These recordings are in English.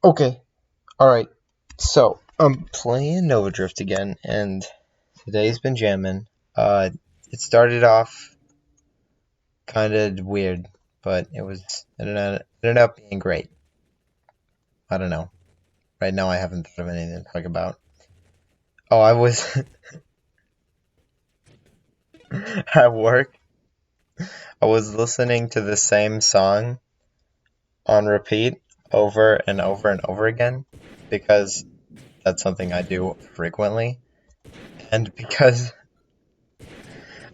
Okay, alright. So, I'm playing Nova Drift again, and today's been jamming. It started off kind of weird, but it ended up being great. I don't know. Right now, I haven't thought of anything to talk about. Oh, I was at work. I was listening to the same song on repeat over and over and over again because that's something I do frequently, and because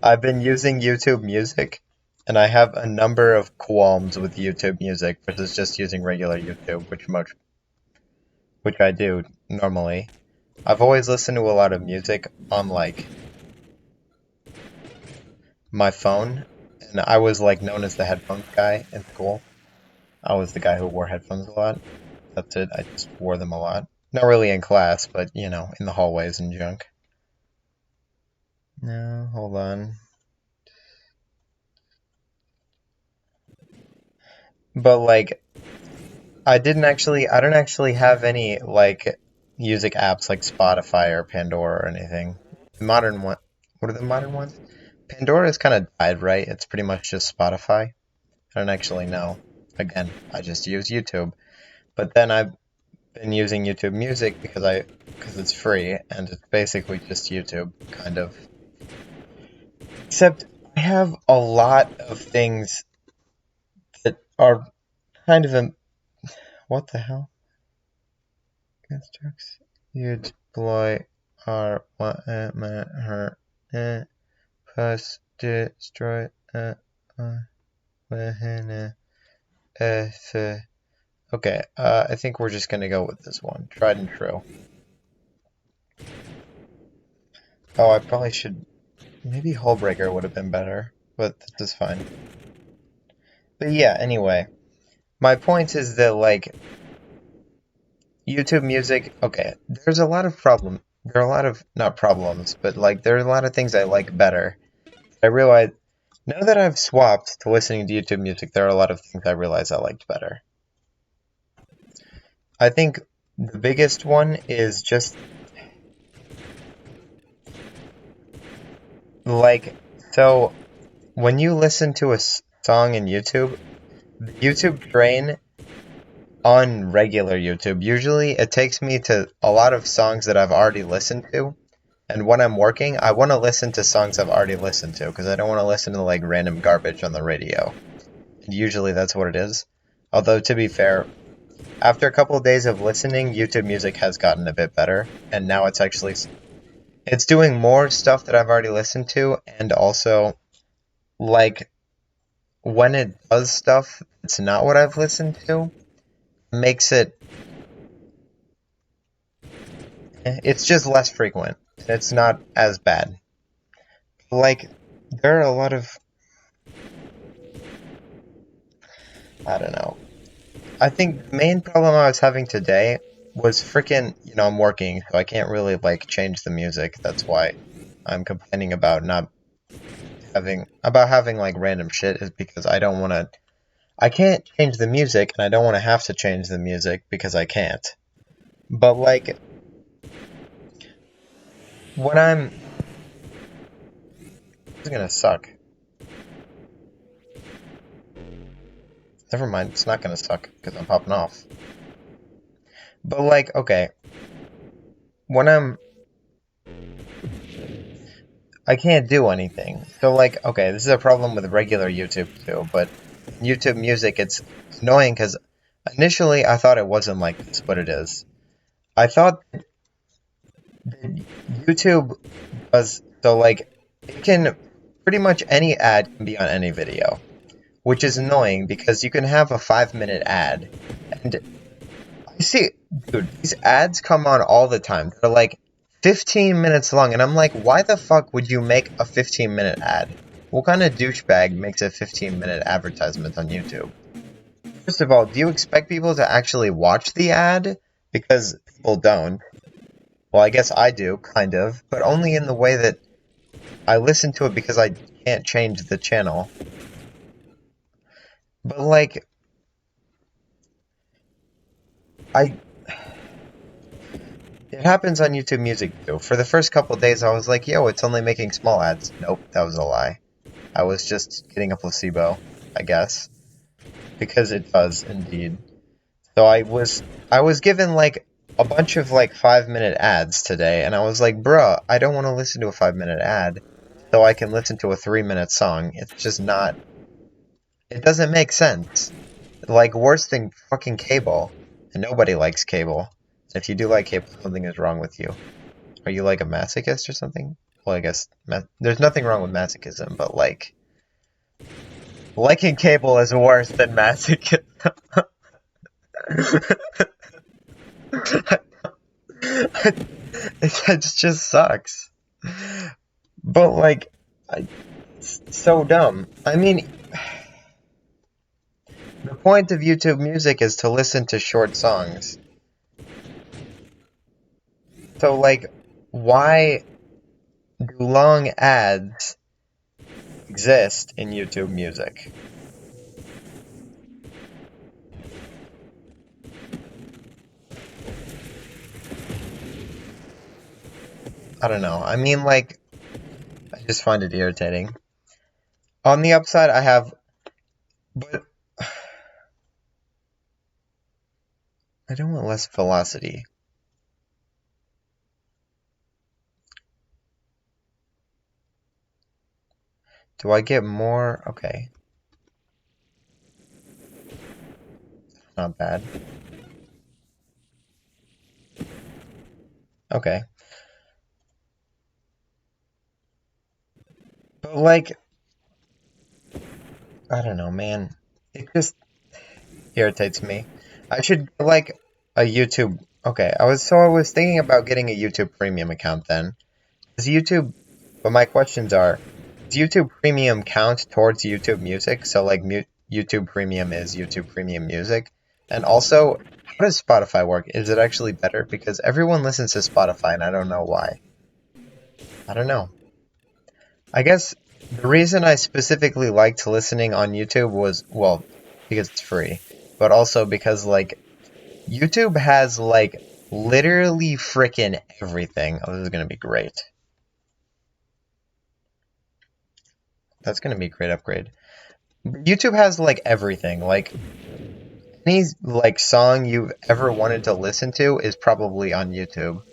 I've been using YouTube Music, and I have a number of qualms with YouTube Music versus just using regular YouTube, which I do normally. I've always listened to a lot of music on like my phone, and I was like known as the headphones guy in school. I was the guy who wore headphones a lot. That's it. I just wore them a lot. Not really in class, but in the hallways and junk. No, hold on. But like I don't actually have any like music apps like Spotify or Pandora or anything. The modern one, what are the modern ones? Pandora has kind of died, right? It's pretty much just Spotify. I don't actually know. Again, I just use YouTube. But then I've been using YouTube Music because it's free and it's basically just YouTube, kind of. Except I have a lot of things that are kind of what the hell? Constructs you deploy are what her plus destroy within okay, I think we're just gonna go with this one. Tried and true. Oh, I probably should maybe Hullbreaker would have been better, but this is fine. But yeah, anyway. My point is that like YouTube Music, okay, there's a lot of there are a lot of not problems, but like there are a lot of things I like better. I realize now that I've swapped to listening to YouTube Music, there are a lot of things I realize I liked better. I think the biggest one is just like so when you listen to a song in YouTube, the YouTube train on regular YouTube, usually it takes me to a lot of songs that I've already listened to. And when I'm working, I want to listen to songs I've already listened to because I don't want to listen to like random garbage on the radio. And usually that's what it is. Although to be fair, after a couple of days of listening, YouTube Music has gotten a bit better, and now it's doing more stuff that I've already listened to, and also like when it does stuff that's not what I've listened to, makes it's just less frequent. It's not as bad. Like there are a lot of I don't know. I think the main problem I was having today was freaking, I'm working, so I can't really like change the music. That's why I'm complaining about not having like random shit is because I can't change the music and I don't want to have to change the music because I can't. But like when this is gonna suck. Never mind, it's not gonna suck because I'm popping off. But like, okay, when I can't do anything. So like, okay, this is a problem with regular YouTube too, but YouTube Music, it's annoying because initially I thought it wasn't like this, but it is. I thought that YouTube does, so like, it can, pretty much any ad can be on any video, which is annoying because you can have a 5-minute ad, and I see, dude, these ads come on all the time. They're like 15 minutes long, and I'm like, why the fuck would you make a 15-minute ad? What kind of douchebag makes a 15-minute advertisement on YouTube? First of all, do you expect people to actually watch the ad? Because people don't. Well, I guess I do, kind of, but only in the way that I listen to it because I can't change the channel. But like, I It happens on YouTube Music too. For the first couple days, I was like, yo, it's only making small ads. Nope, that was a lie. I was just getting a placebo, I guess. Because it does, indeed. So I was given like a bunch of like 5-minute ads today, and I was like, bruh, I don't want to listen to a 5-minute ad, so I can listen to a 3-minute song. It's just not. It doesn't make sense. Like, worse than fucking cable. And nobody likes cable. If you do like cable, something is wrong with you. Are you like a masochist or something? Well, I guess there's nothing wrong with masochism, but like, liking cable is worse than masochism. It just sucks. But like, it's so dumb. I mean, the point of YouTube Music is to listen to short songs. So like, why do long ads exist in YouTube Music? I don't know. I mean, like, I just find it irritating. On the upside, I have, but I don't want less velocity. Do I get more? Okay. Not bad. Okay. But like, I don't know, man. It just irritates me. I should get, like, a YouTube. Okay, I was thinking about getting a YouTube Premium account then. Does YouTube? But my questions are: does YouTube Premium count towards YouTube Music? So like, YouTube Premium is YouTube Premium Music, and also, how does Spotify work? Is it actually better? Because everyone listens to Spotify, and I don't know why. I don't know. I guess the reason I specifically liked listening on YouTube was, well, because it's free, but also because, like, YouTube has, like, literally frickin' everything. Oh, this is gonna be great. That's gonna be a great upgrade. YouTube has, like, everything. Like, any, like, song you've ever wanted to listen to is probably on YouTube.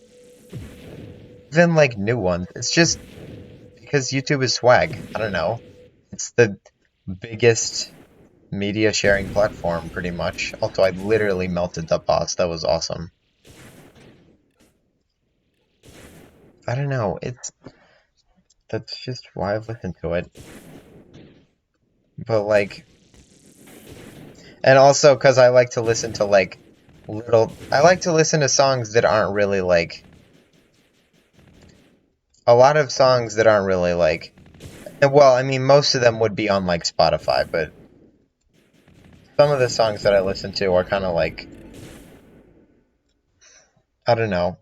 Even, like, new ones. It's just because YouTube is swag. I don't know. It's the biggest media sharing platform, pretty much. Also, I literally melted the boss. That was awesome. I don't know. That's just why I've listened to it. But like, and also because I like to listen to like I like to listen to songs that aren't really like a lot of songs that aren't really like. Well, I mean, most of them would be on like Spotify, but some of the songs that I listen to are kind of like, I don't know.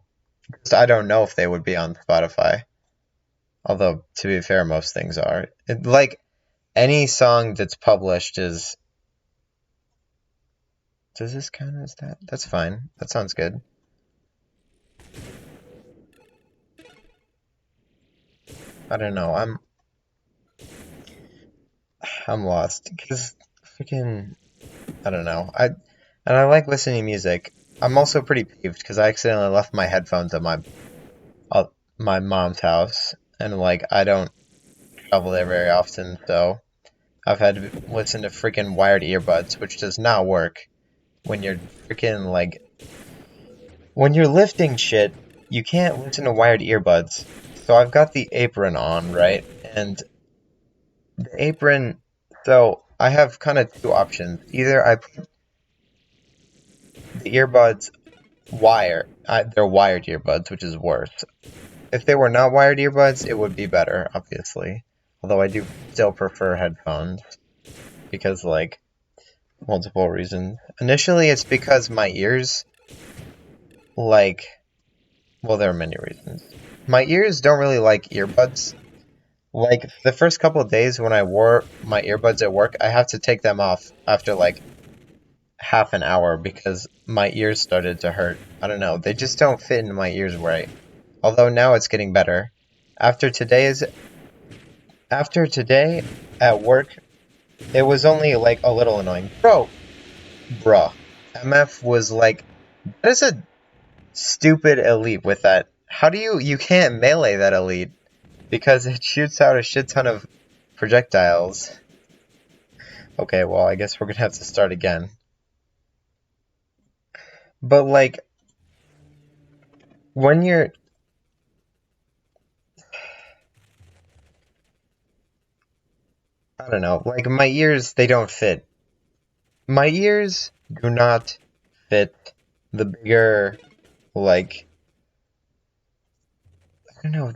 I don't know if they would be on Spotify. Although, to be fair, most things are. Like, any song that's published is. Does this count as that? That's fine. That sounds good. I don't know. I'm lost because freaking I don't know. I like listening to music. I'm also pretty peeved because I accidentally left my headphones at uh, my mom's house, and like I don't travel there very often, so I've had to listen to freaking wired earbuds, which does not work when you're freaking like when you're lifting shit. You can't listen to wired earbuds. So I've got the apron on, right? And the apron. So I have kind of two options. Either I put the earbuds they're wired earbuds, which is worse. If they were not wired earbuds, it would be better, obviously. Although I do still prefer headphones because, like, multiple reasons. Initially, it's because my ears, like, well, there are many reasons. My ears don't really like earbuds. Like, the first couple of days when I wore my earbuds at work, I have to take them off after, like, half an hour because my ears started to hurt. I don't know, they just don't fit into my ears right. Although now it's getting better. After today's after today at work, it was only like a little annoying. Bruh. MF was like, that is a stupid elite with that. How do you can't melee that elite because it shoots out a shit ton of projectiles. Okay, well, I guess we're gonna have to start again. But like when you're I don't know, like my ears they don't fit. My ears do not fit the bigger like I don't know,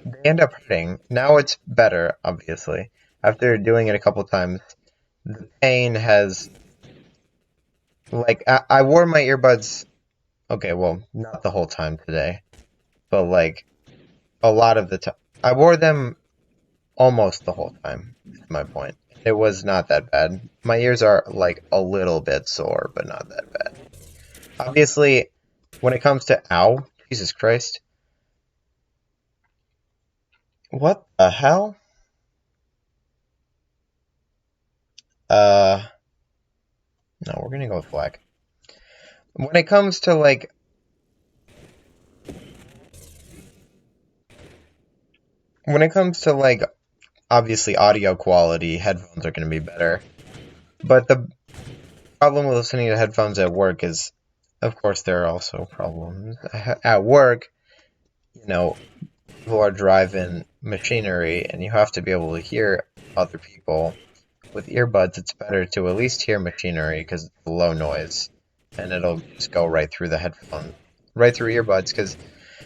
they end up hurting. Now it's better, obviously. After doing it a couple times, the pain has like I wore my earbuds okay, well, not the whole time today, but like a lot of the time. I wore them almost the whole time, is my point. It was not that bad. My ears are like a little bit sore, but not that bad. Obviously, when it comes to ow, Jesus Christ. What the hell? Uh no, we're gonna go with black. When it comes to like obviously audio quality, headphones are gonna be better. But the problem with listening to headphones at work is of course there are also problems. At work, you know, people are driving machinery and you have to be able to hear other people. With earbuds, it's better to at least hear machinery because it's low noise and it'll just go right through the headphone, right through earbuds because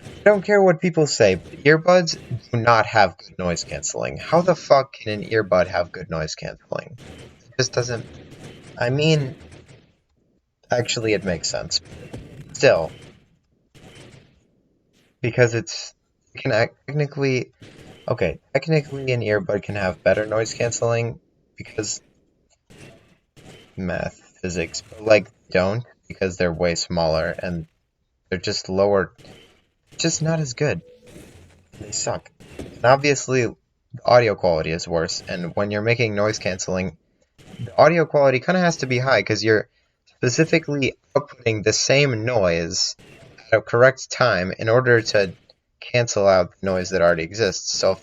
I don't care what people say, but earbuds do not have good noise canceling. How the fuck can an earbud have good noise canceling? It just doesn't. I mean, actually, it makes sense. Still, because it can technically. Okay, technically an earbud can have better noise canceling because math, physics, but like don't because they're way smaller and they're just lower, just not as good. They suck. And obviously, the audio quality is worse, and when you're making noise canceling, the audio quality kind of has to be high because you're specifically outputting the same noise at a correct time in order to cancel out the noise that already exists. So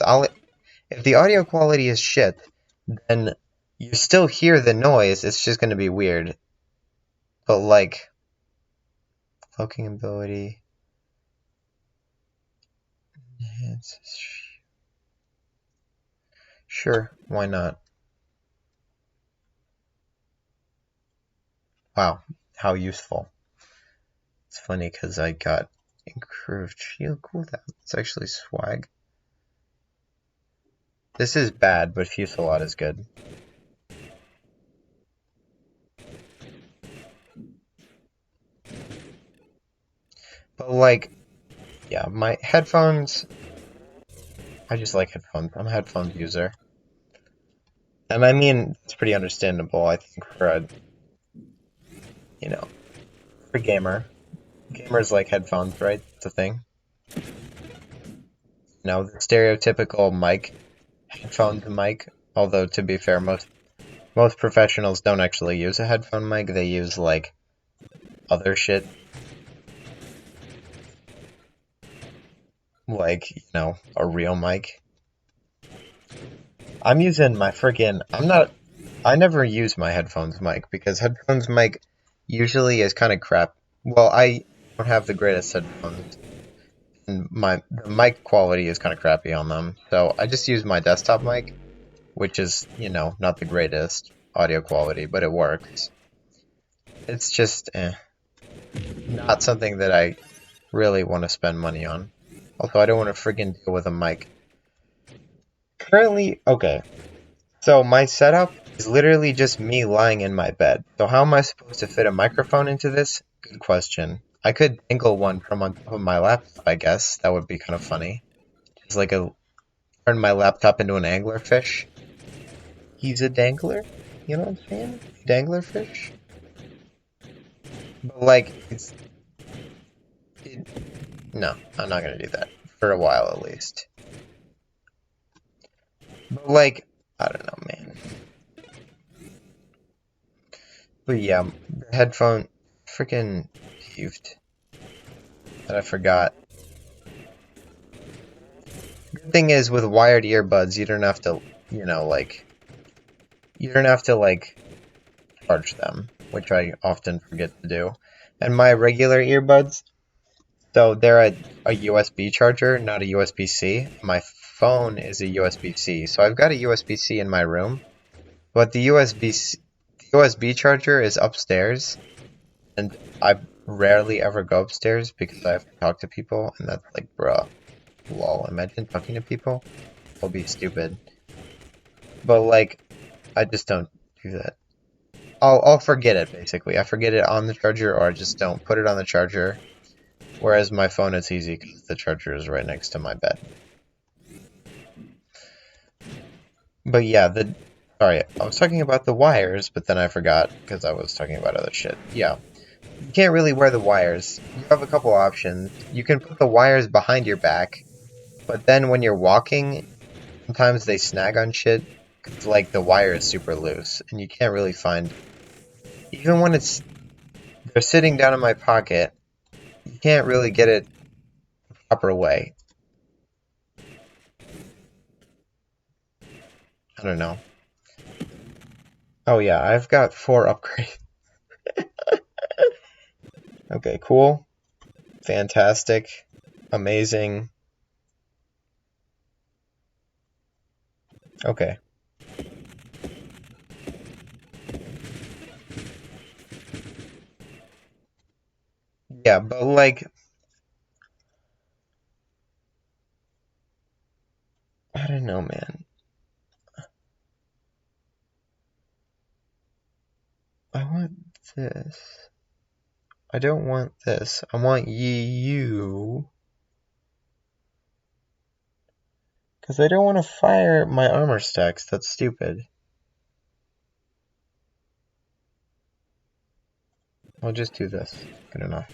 if the audio quality is shit, then you still hear the noise, it's just going to be weird. But like, cloaking ability. Sure, why not? Wow, how useful. It's funny because I got improved shield cooldown. It's actually swag. This is bad, but Fusillade is good. But like, yeah, my headphones, I just like headphones. I'm a headphones user. And I mean, it's pretty understandable, I think, for a, you know, for a gamer. Gamers like headphones, right? It's a thing. No, the stereotypical mic, headphones mic, although to be fair, most professionals don't actually use a headphone mic, they use like other shit. Like, you know, a real mic. I'm using my freaking I never use my headphones mic because headphones mic usually is kind of crap. Well, I don't have the greatest headphones and the mic quality is kind of crappy on them. So I just use my desktop mic, which is, you know, not the greatest audio quality, but it works. It's just not something that I really want to spend money on. Also, I don't want to freaking deal with a mic. Currently, okay, so my setup is literally just me lying in my bed. So how am I supposed to fit a microphone into this? Good question. I could dangle one from on top of my laptop, I guess. That would be kind of funny. Just like turn my laptop into an anglerfish. He's a dangler? You know what I'm saying? Danglerfish? But like, no, I'm not gonna do that for a while at least. But like, I don't know, man. But yeah, the headphone freaking peeved that I forgot. Good thing is with wired earbuds, you don't have to, you don't have to like charge them, which I often forget to do. And my regular earbuds, so they're a USB charger, not a USB-C. My phone is a USB-C, so I've got a USB-C in my room, but the USB charger is upstairs, and I rarely ever go upstairs because I have to talk to people, and that's like, bruh, lol, imagine talking to people? I'll be stupid. But like, I just don't do that. I'll forget it basically. I forget it on the charger, or I just don't put it on the charger. Whereas my phone, it's easy because the charger is right next to my bed. But yeah, sorry, I was talking about the wires, but then I forgot because I was talking about other shit. Yeah, you can't really wear the wires. You have a couple options. You can put the wires behind your back, but then when you're walking, sometimes they snag on shit. Cause like the wire is super loose, and you can't really find. Even when they're sitting down in my pocket, you can't really get it the proper way. I don't know. Oh yeah, I've got 4 upgrades. Okay, cool. Fantastic. Amazing. Okay. Yeah, but like, I don't know, man. I want this. I don't want this. I want you. Because I don't want to fire my armor stacks. That's stupid. I'll just do this. Good enough.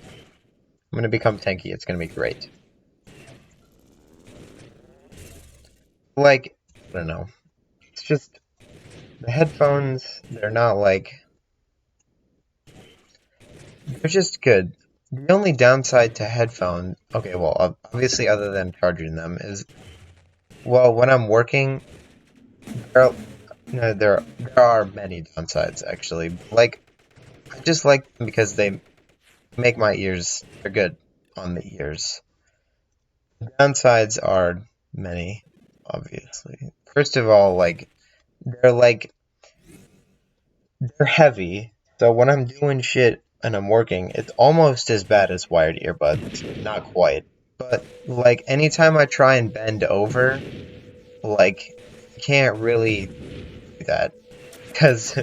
I'm gonna become tanky. It's gonna be great. Like, I don't know. It's just the headphones, they're not like, they're just good. The only downside to headphones, okay, well, obviously other than charging them, is, well, when I'm working, there are, no, there are many downsides, actually. Like, I just like them because they make my ears, they're good on the ears. The downsides are many, obviously. First of all, they're like, they're heavy, so when I'm doing shit and I'm working, it's almost as bad as wired earbuds. Not quite. But, like, anytime I try and bend over, like, I can't really do that. Because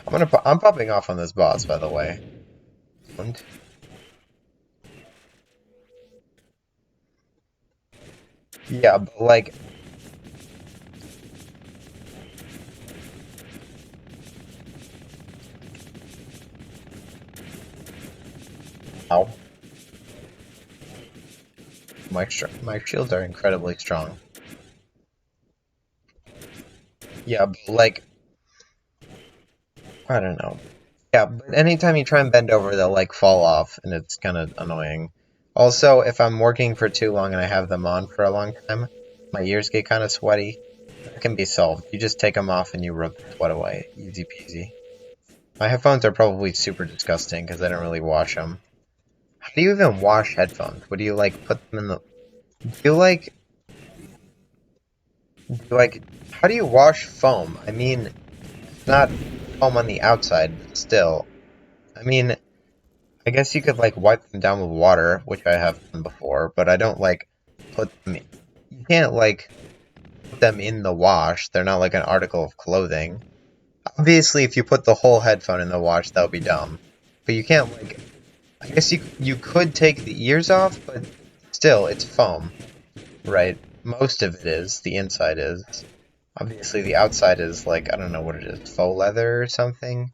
I'm popping off on this boss, by the way. And, yeah, but, like, ow. My shields are incredibly strong. Yeah, but, like, I don't know. Yeah, but anytime you try and bend over, they'll like fall off, and it's kind of annoying. Also, if I'm working for too long and I have them on for a long time, my ears get kind of sweaty. That can be solved. You just take them off and you rub the sweat away. Easy peasy. My headphones are probably super disgusting because I don't really wash them. How do you even wash headphones? What do you like put them in the... Do how do you wash foam? I mean, it's not foam on the outside, but still. I mean, I guess you could like wipe them down with water, which I have done before, but I don't like put them in. You can't like put them in the wash. They're not like an article of clothing. Obviously, if you put the whole headphone in the wash, that would be dumb. But you can't like, I guess you could take the ears off, but still, it's foam, right? Most of it is, the inside is. Obviously, the outside is like, I don't know what it is, faux leather or something.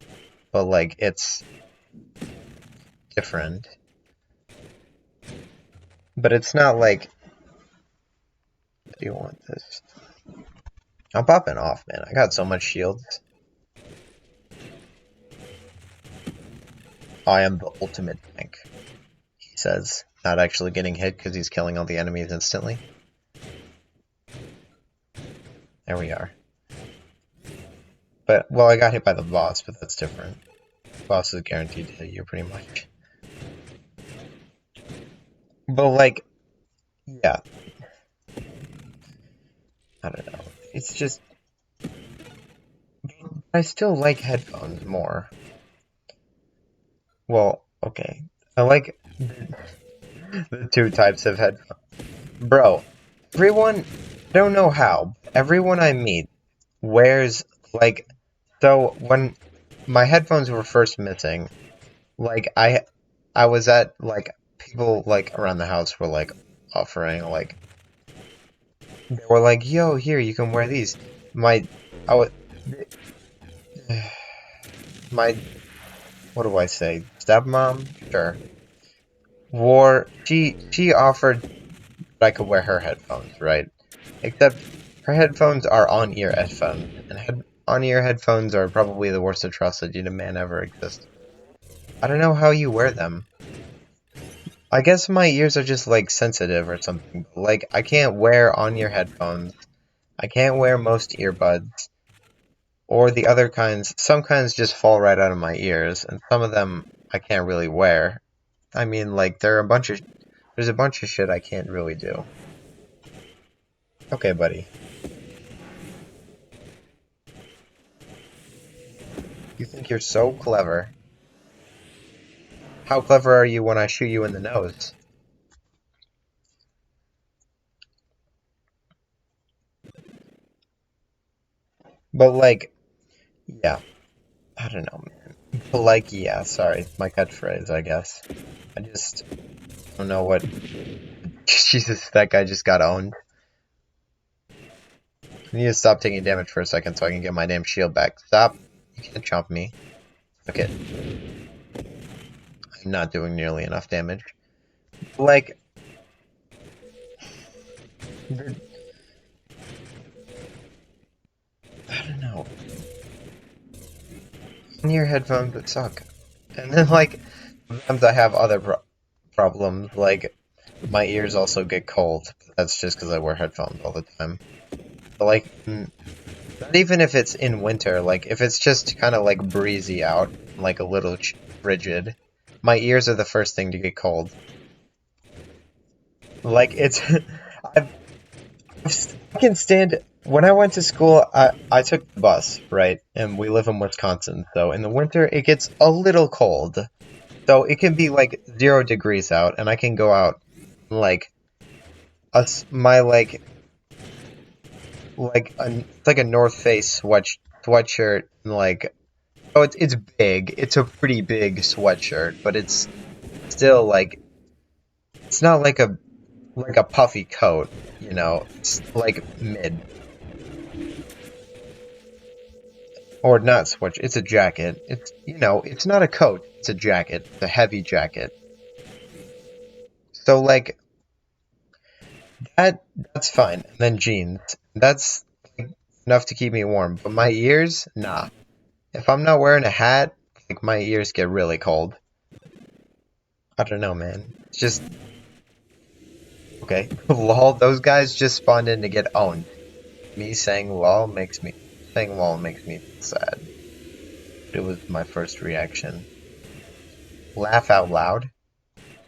but like it's different. But it's not like, do you want this? I'm popping off, man. I got so much shields. I am the ultimate tank, he says, not actually getting hit because he's killing all the enemies instantly. There we are. But, well, I got hit by the boss, but that's different. The boss is guaranteed to hit you, pretty much. But, like, yeah. I don't know. It's just... I still like headphones more. Well, okay. I like the two types of headphones. Bro, everyone... I don't know how, but everyone I meet wears, like... So, when my headphones were first missing, like, I was at, like, people, like, around the house were, like, offering, like, they were like, yo, here, you can wear these. My, I was, my, what do I say, stepmom? Sure. She offered that I could wear her headphones, right? Except, her headphones are on-ear headphones, and on-ear headphones are probably the worst atrocity to man ever exist. I don't know how you wear them. I guess my ears are just, like, sensitive or something. Like, I can't wear on-ear headphones. I can't wear most earbuds. Or the other kinds. Some kinds just fall right out of my ears, and some of them I can't really wear. I mean, like, there's a bunch of shit I can't really do. Okay, buddy. You think you're so clever. How clever are you when I shoot you in the nose? But, like, yeah. I don't know, man. But, like, yeah, sorry. My catchphrase, I guess. I just don't know what... Jesus, that guy just got owned. I need to stop taking damage for a second so I can get my damn shield back. Stop. You can't chomp me. Look it. I'm not doing nearly enough damage. Like... I don't know. In-ear headphones would suck. And then, like, sometimes I have other problems, like, my ears also get cold. That's just because I wear headphones all the time. But, like, not even if it's in winter, like, if it's just kind of, like, breezy out, like, a little frigid, my ears are the first thing to get cold. Like, it's... I can stand... When I went to school, I took the bus, right? And we live in Wisconsin, so in the winter, it gets a little cold. So it can be, like, 0 degrees out, and I can go out, like, my, like it's like a North Face sweatshirt, and, like, oh, it's big. It's a pretty big sweatshirt, but it's still, like, it's not like a puffy coat, you know? It's, like, mid. Or not sweatshirt, it's a jacket. It's, you know, it's not a coat, it's a jacket. It's a heavy jacket. So, like, that's fine. And then jeans. That's, like, enough to keep me warm. But my ears? Nah. If I'm not wearing a hat, like, my ears get really cold. I don't know, man. It's just... Okay. Lol, those guys just spawned in to get owned. Me saying lol makes me sad. It was my first reaction. Laugh out loud?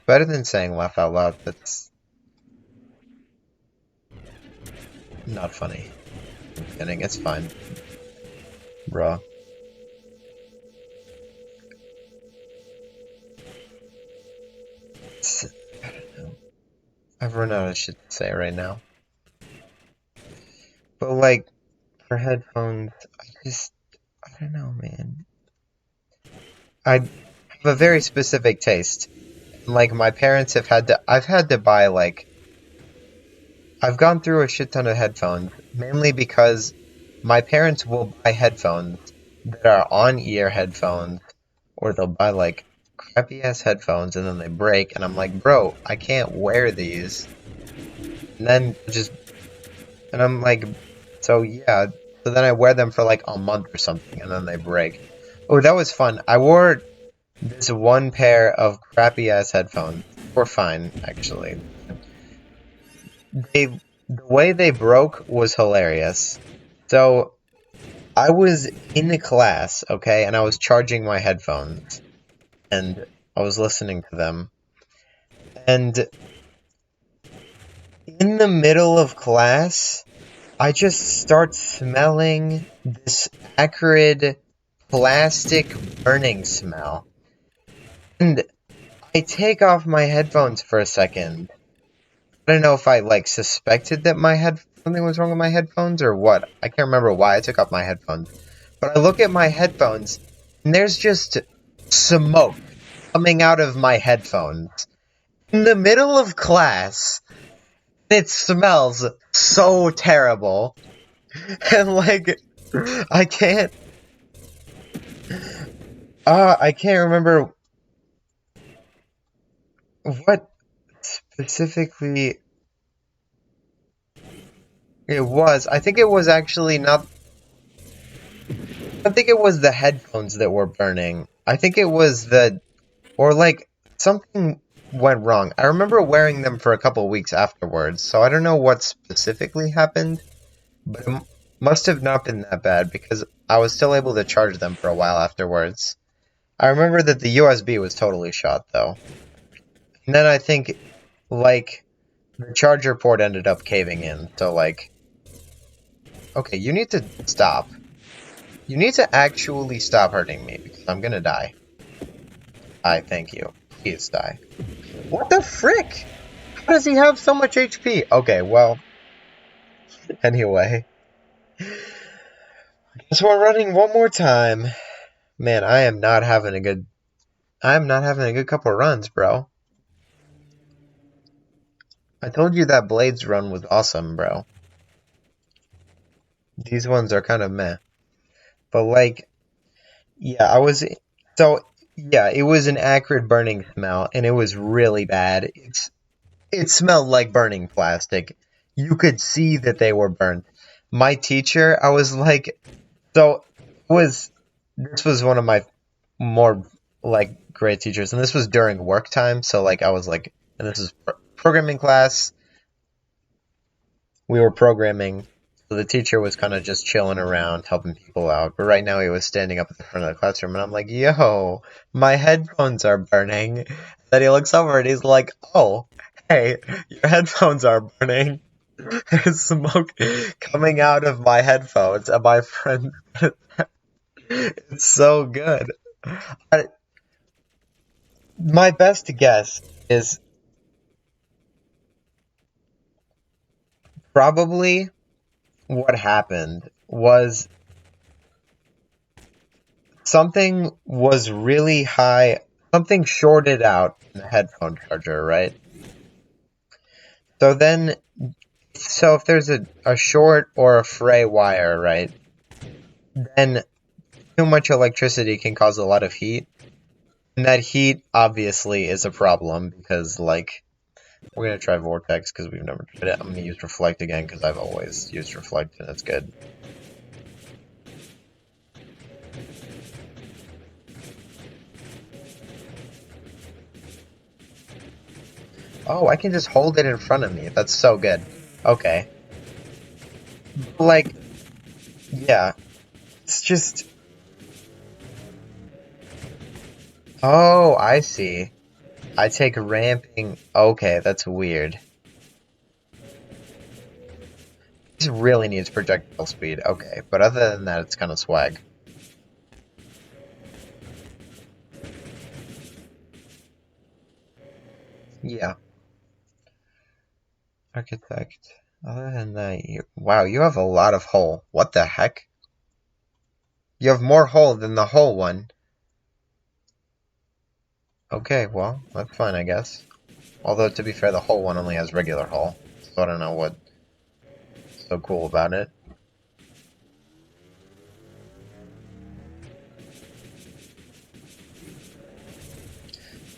Better than saying laugh out loud, that's... not funny. I'm kidding, it's fine. Bruh. I don't know. I've run out of shit to say right now. But, like, for headphones, I don't know, man. I have a very specific taste. Like, my parents have I've had to buy, like, I've gone through a shit ton of headphones, mainly because my parents will buy headphones that are on-ear headphones, or they'll buy like crappy ass headphones and then they break, and I'm like, bro, I can't wear these. And then just, and I'm like, so yeah. So then I wear them for like a month or something, and then they break. Oh, that was fun. I wore this one pair of crappy ass headphones. Were fine, actually. The way they broke was hilarious. So I was in the class, okay, and I was charging my headphones, and I was listening to them. And in the middle of class, I just start smelling this acrid plastic burning smell. And I take off my headphones for a second. I don't know if I like suspected that something was wrong with my headphones or what. I can't remember why I took off my headphones. But I look at my headphones and there's just smoke coming out of my headphones in the middle of class. It smells so terrible. And like I can't I can't remember what specifically it was. I think it was actually not. I don't think it was the headphones that were burning. I think it was or like something went wrong. I remember wearing them for a couple weeks afterwards, so I don't know what specifically happened, but it must have not been that bad because I was still able to charge them for a while afterwards. I remember that the USB was totally shot though. And then I think like the charger port ended up caving in, so like okay, you need to stop. You need to actually stop hurting me because I'm gonna die. I thank you. Please die. What the frick? How does he have so much HP? Okay, well, anyway. So we're running one more time. Man, I'm not having a good couple of runs, bro. I told you that Blades run was awesome, bro. These ones are kind of meh. But like, yeah, yeah, it was an acrid burning smell, and it was really bad. It smelled like burning plastic. You could see that they were burnt. My teacher, I was like, so was this was one of my more like great teachers, and this was during work time. So like I was like, and this is programming class. We were programming, so the teacher was kind of just chilling around, helping people out. But right now he was standing up at the front of the classroom, and I'm like, "Yo, my headphones are burning." Then he looks over and he's like, "Oh, hey, your headphones are burning." There's smoke coming out of my headphones, and my friend, it's so good. I, my best guess is probably what happened was something was really high, something shorted out in the headphone charger, right? So then, so if there's a short or a fray wire, right, then too much electricity can cause a lot of heat. And that heat obviously is a problem because, like, we're going to try Vortex because we've never tried it. I'm going to use Reflect again because I've always used Reflect and it's good. Oh, I can just hold it in front of me. That's so good. Okay. Like, yeah. It's just... Oh, I see. I take ramping... Okay, that's weird. This really needs projectile speed. Okay, but other than that, it's kind of swag. Yeah. Architect. Other than that, wow, you have a lot of hull. What the heck? You have more hull than the hull one. Okay, well, that's fine, I guess. Although, to be fair, the hull one only has regular hull. So I don't know what's so cool about it.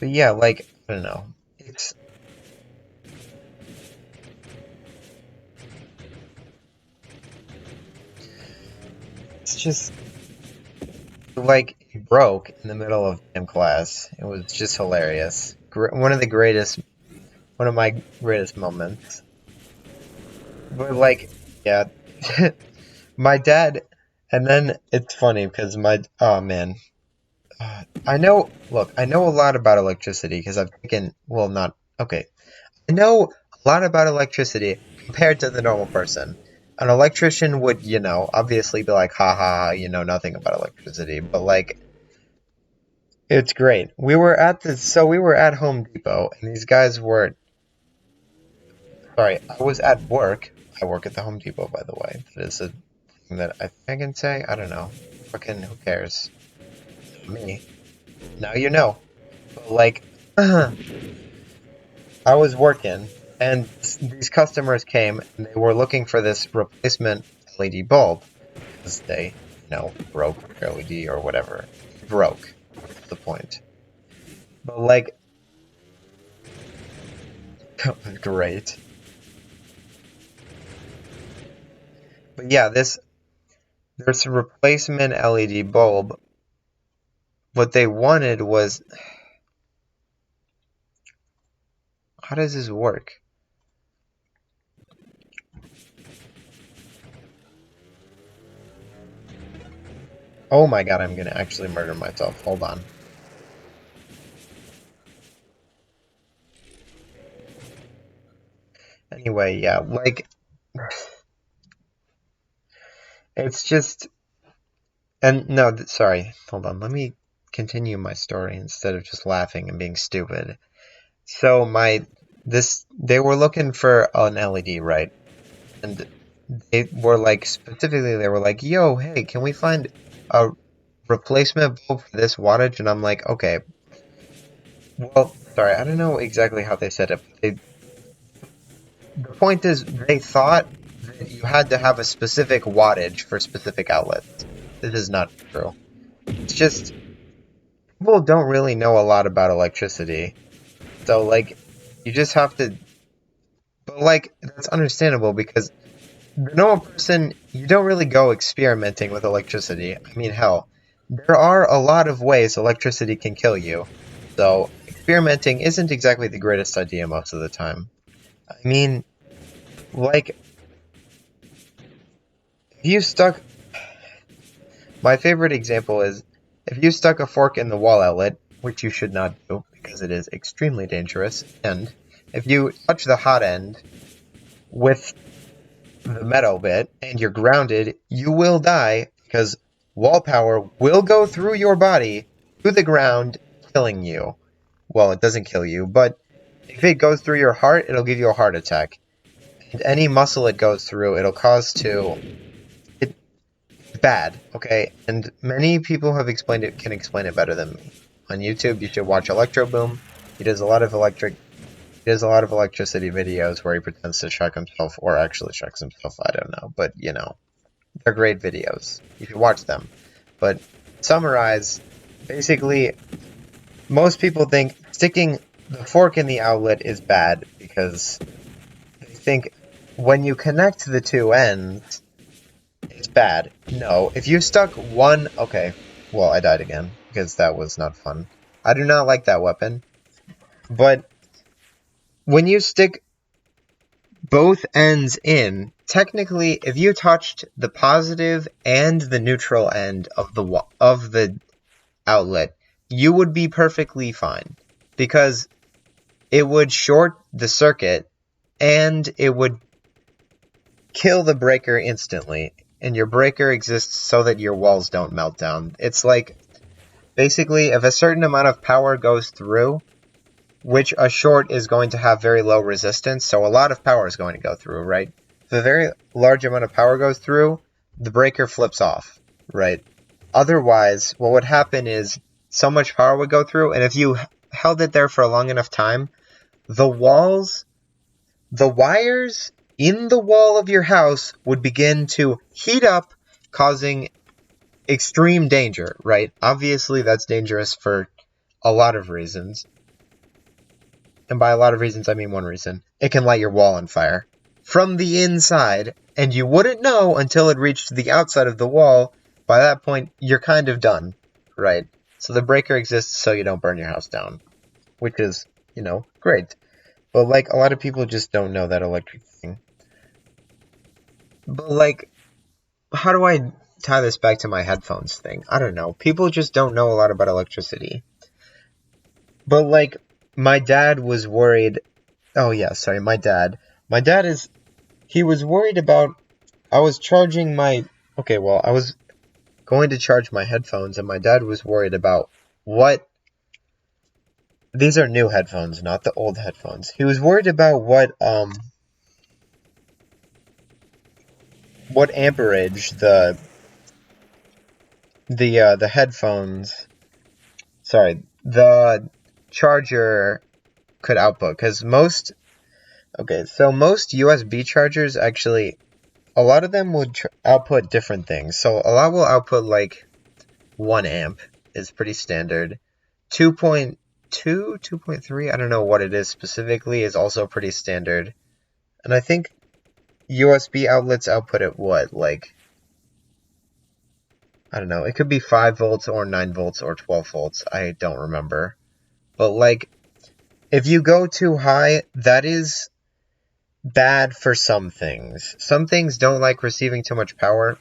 But yeah, like, I don't know. It's just like it broke in the middle of gym class. It was just hilarious. One of my greatest moments. But like, yeah, my dad, and then it's funny because oh man, I know a lot about electricity because I've taken, well, not, okay. I know a lot about electricity compared to the normal person. An electrician would, obviously be like, ha ha, you know nothing about electricity, but like, it's great. We were at Home Depot, and these guys were, sorry, I was at work. I work at the Home Depot, by the way. That is a thing that I think I can say. I don't know. Fucking, who cares? Me. Now you know. But like, I was working, and these customers came, and they were looking for this replacement LED bulb, because they, broke their LED or whatever. Broke. That's the point. But like, great. But yeah, there's a replacement LED bulb. What they wanted was, how does this work? Oh my god, I'm gonna actually murder myself. Hold on. Anyway, yeah, like, it's just, and no, sorry, hold on. Let me continue my story instead of just laughing and being stupid. So they were looking for an LED, right? And they were like, specifically, they were like, yo, hey, can we find a replacement bulb for this wattage? And I'm like, okay, well, sorry, I don't know exactly how they said it, but the point is, they thought that you had to have a specific wattage for specific outlets. This is not true. It's just, people don't really know a lot about electricity. So, like, you just have to, but, like, that's understandable because the normal person, you don't really go experimenting with electricity. I mean, hell, there are a lot of ways electricity can kill you. So, experimenting isn't exactly the greatest idea most of the time. I mean, like, if you stuck, my favorite example is if you stuck a fork in the wall outlet, which you should not do because it is extremely dangerous, and if you touch the hot end with the metal bit and you're grounded, you will die because wall power will go through your body to the ground, killing you. Well, it doesn't kill you, but if it goes through your heart, it'll give you a heart attack. And any muscle it goes through, it'll cause to bad, okay? And many people have explained it, can explain it better than me. On YouTube, you should watch Electro Boom. He does a lot of electricity videos where he pretends to shock himself or actually shocks himself. I don't know, but they're great videos. You should watch them. But summarize, basically, most people think sticking the fork in the outlet is bad because they think when you connect the two ends, it's bad. No, if you stuck one... Okay, well, I died again, because that was not fun. I do not like that weapon. But when you stick both ends in, technically, if you touched the positive and the neutral end of the outlet, you would be perfectly fine. Because it would short the circuit, and it would kill the breaker instantly. And your breaker exists so that your walls don't melt down. It's like, basically, if a certain amount of power goes through, which a short is going to have very low resistance, so a lot of power is going to go through, right? If a very large amount of power goes through, the breaker flips off, right? Otherwise, what would happen is so much power would go through, and if you held it there for a long enough time, the wires in the wall of your house would begin to heat up, causing extreme danger, right? Obviously, that's dangerous for a lot of reasons. and by a lot of reasons I mean one reason, it can light your wall on fire from the inside, and you wouldn't know until it reached the outside of the wall. By that point, you're kind of done, right? So the breaker exists so you don't burn your house down, which is, great. But, like, a lot of people just don't know that electric thing. But, like, how do I tie this back to my headphones thing? I don't know. People just don't know a lot about electricity. But, like, my dad was worried. Oh, yeah, sorry, my dad. My dad is. He was worried about. I was charging my. Okay, well, I was going to charge my headphones, and my dad was worried about what. These are new headphones, not the old headphones. He was worried about what amperage the headphones. Sorry, the charger could output, because most USB chargers actually, a lot of them would output different things. So a lot will output like 1 amp is pretty standard. 2.2, 2.3, I don't know what it is specifically, is also pretty standard. And I think USB outlets output at what, like, I don't know, it could be 5 volts or 9 volts or 12 volts, I don't remember. But, like, if you go too high, that is bad for some things. Some things don't like receiving too much power.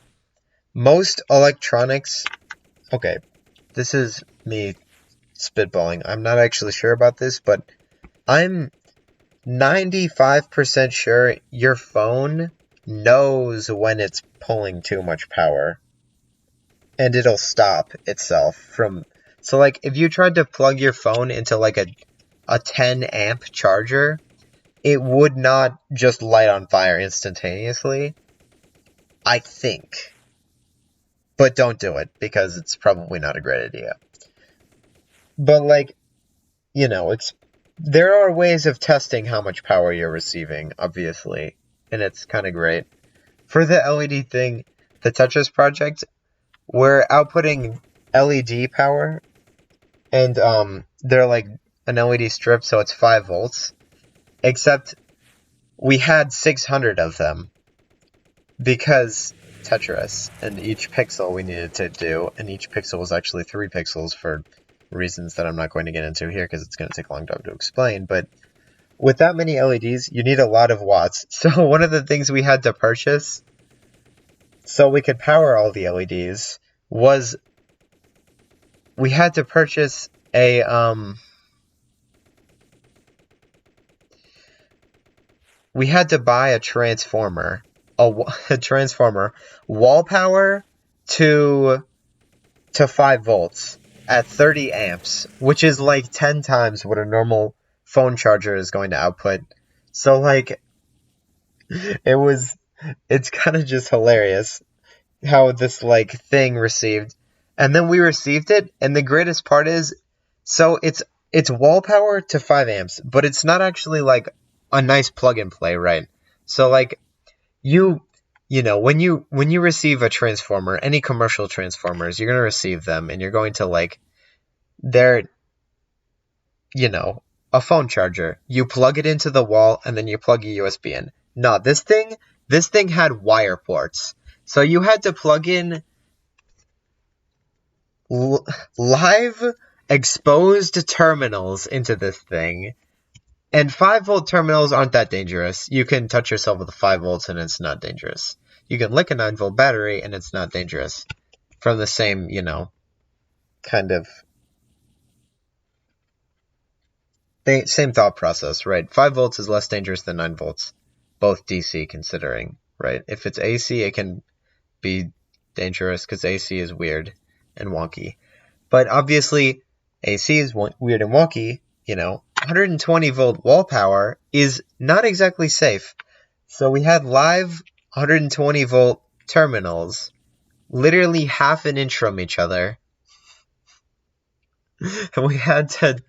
Most electronics... Okay, this is me spitballing. I'm not actually sure about this, but I'm 95% sure your phone knows when it's pulling too much power. And it'll stop itself from... So, like, if you tried to plug your phone into, like, a 10 amp charger, it would not just light on fire instantaneously. I think. But don't do it, because it's probably not a great idea. But, like, there are ways of testing how much power you're receiving, obviously. And it's kind of great. For the LED thing, the Tetris project, we're outputting LED power. And they're like an LED strip, so it's 5 volts. Except we had 600 of them. Because Tetris, and each pixel we needed to do, and each pixel was actually 3 pixels for reasons that I'm not going to get into here because it's going to take a long time to explain, but with that many LEDs, you need a lot of watts. So one of the things we had to purchase so we could power all the LEDs was we had to purchase we had to buy a transformer. A transformer, wall power to 5 volts at 30 amps, which is like 10 times what a normal phone charger is going to output. So, like, it's kind of just hilarious how this, like, thing received. And then we received it, and the greatest part is, so it's wall power to 5 amps, but it's not actually, like, a nice plug and play, right? So, like, when you receive a transformer, any commercial transformers, you're going to receive them, and you're going to, like, they're, a phone charger. You plug it into the wall, and then you plug a USB in. No, this thing had wire ports. So you had to plug in live exposed terminals into this thing. And 5-volt terminals aren't that dangerous. You can touch yourself with 5 volts and it's not dangerous. You can lick a 9-volt battery and it's not dangerous. From the same, kind of same thought process, right? 5 volts is less dangerous than 9 volts. Both DC considering, right? If it's AC, it can be dangerous because AC is weird and wonky. But obviously, AC is weird and wonky, 120 volt wall power is not exactly safe. So we had live 120 volt terminals, literally half an inch from each other. And we had to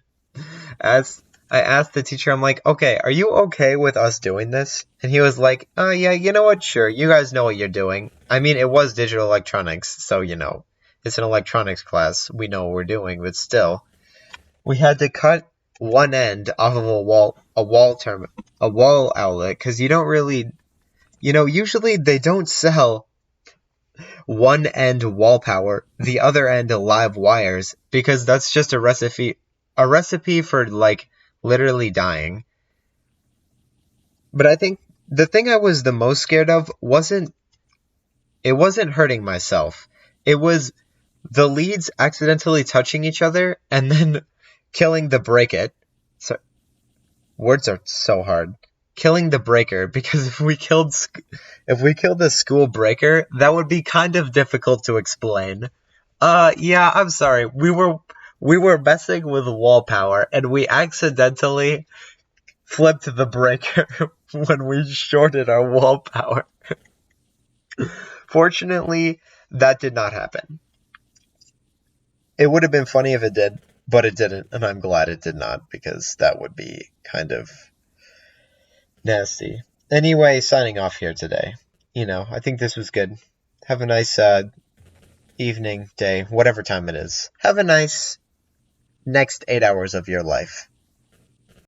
I asked the teacher, I'm like, okay, are you okay with us doing this? And he was like, oh yeah, you know what, sure, you guys know what you're doing. I mean, it was digital electronics, so it's an electronics class, we know what we're doing, but still. We had to cut one end off of a wall outlet, because you don't really, usually they don't sell one end wall power, the other end live wires, because that's just a recipe for like literally dying. But I think the thing I was the most scared of wasn't hurting myself. It was the leads accidentally touching each other and then killing the break it. So words are so hard. Killing the breaker, because if we killed the school breaker, that would be kind of difficult to explain. Yeah, I'm sorry. We were messing with wall power and we accidentally flipped the breaker when we shorted our wall power. Fortunately, that did not happen. It would have been funny if it did, but it didn't, and I'm glad it did not, because that would be kind of nasty. Anyway, signing off here today. I think this was good. Have a nice evening, day, whatever time it is. Have a nice next 8 hours of your life.